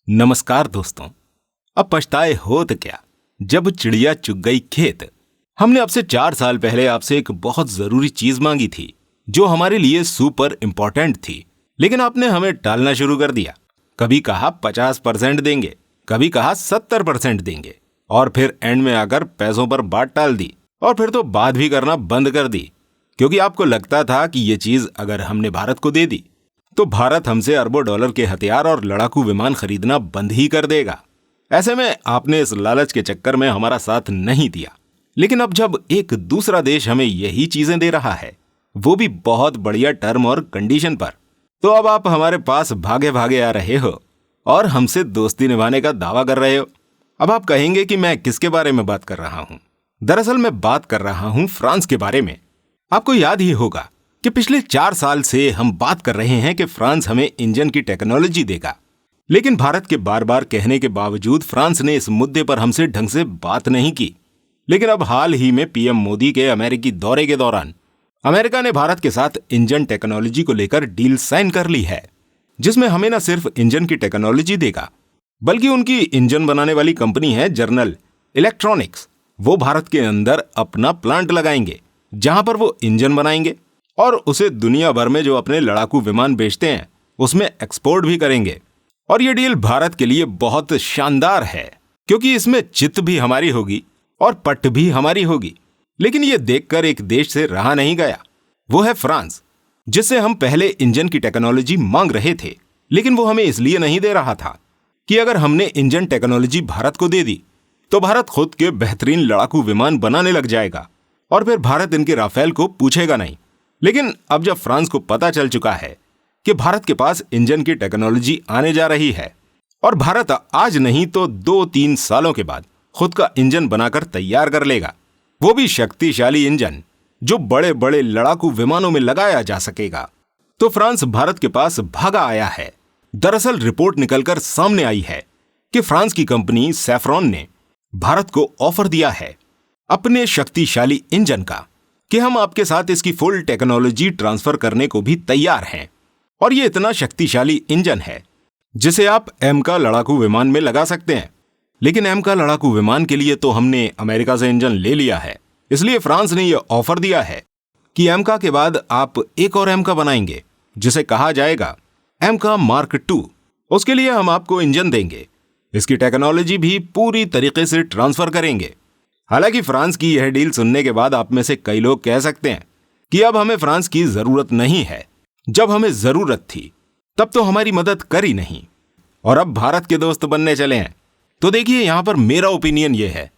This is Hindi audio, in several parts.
नमस्कार दोस्तों। अब पछताए होत क्या जब चिड़िया चुग गई खेत। हमने अब से 4 साल पहले आपसे एक बहुत जरूरी चीज मांगी थी जो हमारे लिए सुपर इंपॉर्टेंट थी, लेकिन आपने हमें टालना शुरू कर दिया। कभी कहा 50% देंगे, कभी कहा 70% देंगे और फिर एंड में आकर पैसों पर बात टाल दी और फिर तो बात भी करना बंद कर दी, क्योंकि आपको लगता था कि ये चीज अगर हमने भारत को दे दी तो भारत हमसे अरबों डॉलर के हथियार और लड़ाकू विमान खरीदना बंद ही कर देगा। ऐसे में आपने इस लालच के चक्कर में हमारा साथ नहीं दिया। लेकिन अब जब एक दूसरा देश हमें यही चीजें दे रहा है, वो भी बहुत बढ़िया टर्म और कंडीशन पर, तो अब आप हमारे पास भागे भागे आ रहे हो और हमसे दोस्ती निभाने का दावा कर रहे हो। अब आप कहेंगे कि मैं किसके बारे में बात कर रहा हूं। दरअसल मैं बात कर रहा हूं फ्रांस के बारे में। आपको याद ही होगा कि पिछले 4 साल से हम बात कर रहे हैं कि फ्रांस हमें इंजन की टेक्नोलॉजी देगा, लेकिन भारत के बार बार कहने के बावजूद फ्रांस ने इस मुद्दे पर हमसे ढंग से बात नहीं की। लेकिन अब हाल ही में पीएम मोदी के अमेरिकी दौरे के दौरान अमेरिका ने भारत के साथ इंजन टेक्नोलॉजी को लेकर डील साइन कर ली है, जिसमें हमें न सिर्फ इंजन की टेक्नोलॉजी देगा, बल्कि उनकी इंजन बनाने वाली कंपनी है जनरल इलेक्ट्रॉनिक्स, वो भारत के अंदर अपना प्लांट लगाएंगे जहां पर वो इंजन बनाएंगे और उसे दुनिया भर में जो अपने लड़ाकू विमान बेचते हैं उसमें एक्सपोर्ट भी करेंगे। और ये डील भारत के लिए बहुत शानदार है, क्योंकि इसमें चित भी हमारी होगी और पट भी हमारी होगी। लेकिन ये देखकर एक देश से रहा नहीं गया, वो है फ्रांस, जिससे हम पहले इंजन की टेक्नोलॉजी मांग रहे थे। लेकिन वो हमें इसलिए नहीं दे रहा था कि अगर हमने इंजन टेक्नोलॉजी भारत को दे दी तो भारत खुद के बेहतरीन लड़ाकू विमान बनाने लग जाएगा और फिर भारत इनके राफेल को पूछेगा नहीं। लेकिन अब जब फ्रांस को पता चल चुका है कि भारत के पास इंजन की टेक्नोलॉजी आने जा रही है और भारत आज नहीं तो 2-3 सालों के बाद खुद का इंजन बनाकर तैयार कर लेगा, वो भी शक्तिशाली इंजन जो बड़े बड़े लड़ाकू विमानों में लगाया जा सकेगा, तो फ्रांस भारत के पास भागा आया है। दरअसल रिपोर्ट निकलकर सामने आई है कि फ्रांस की कंपनी सैफ्रॉन ने भारत को ऑफर दिया है अपने शक्तिशाली इंजन का कि हम आपके साथ इसकी फुल टेक्नोलॉजी ट्रांसफर करने को भी तैयार हैं। और ये इतना शक्तिशाली इंजन है जिसे आप एम का लड़ाकू विमान में लगा सकते हैं। लेकिन एम का लड़ाकू विमान के लिए तो हमने अमेरिका से इंजन ले लिया है, इसलिए फ्रांस ने यह ऑफर दिया है कि एम का के बाद आप एक और एम का बनाएंगे जिसे कहा जाएगा एम का मार्क 2। उसके लिए हम आपको इंजन देंगे, इसकी टेक्नोलॉजी भी पूरी तरीके से ट्रांसफर करेंगे। हालांकि फ्रांस की यह डील सुनने के बाद आप में से कई लोग कह सकते हैं कि अब हमें फ्रांस की जरूरत नहीं है, जब हमें जरूरत थी तब तो हमारी मदद करी नहीं और अब भारत के दोस्त बनने चले हैं। तो देखिए, यहां पर मेरा ओपिनियन यह है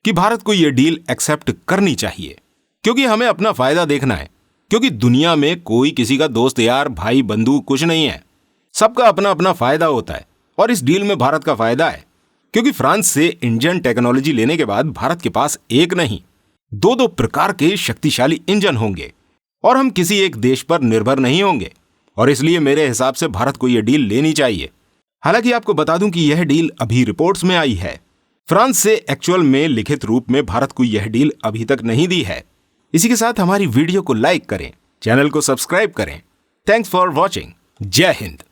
कि भारत को यह डील एक्सेप्ट करनी चाहिए, क्योंकि हमें अपना फायदा देखना है। क्योंकि दुनिया में कोई किसी का दोस्त यार भाई बंधु कुछ नहीं है, सबका अपना अपना फायदा होता है और इस डील में भारत का फायदा है, क्योंकि फ्रांस से इंजन टेक्नोलॉजी लेने के बाद भारत के पास एक नहीं 2-2 प्रकार के शक्तिशाली इंजन होंगे और हम किसी एक देश पर निर्भर नहीं होंगे। और इसलिए मेरे हिसाब से भारत को यह डील लेनी चाहिए। हालांकि आपको बता दूं कि यह डील अभी रिपोर्ट्स में आई है, फ्रांस से एक्चुअल में लिखित रूप में भारत को यह डील अभी तक नहीं दी है। इसी के साथ हमारी वीडियो को लाइक करें, चैनल को सब्सक्राइब करें। Thanks for watching. जय हिंद।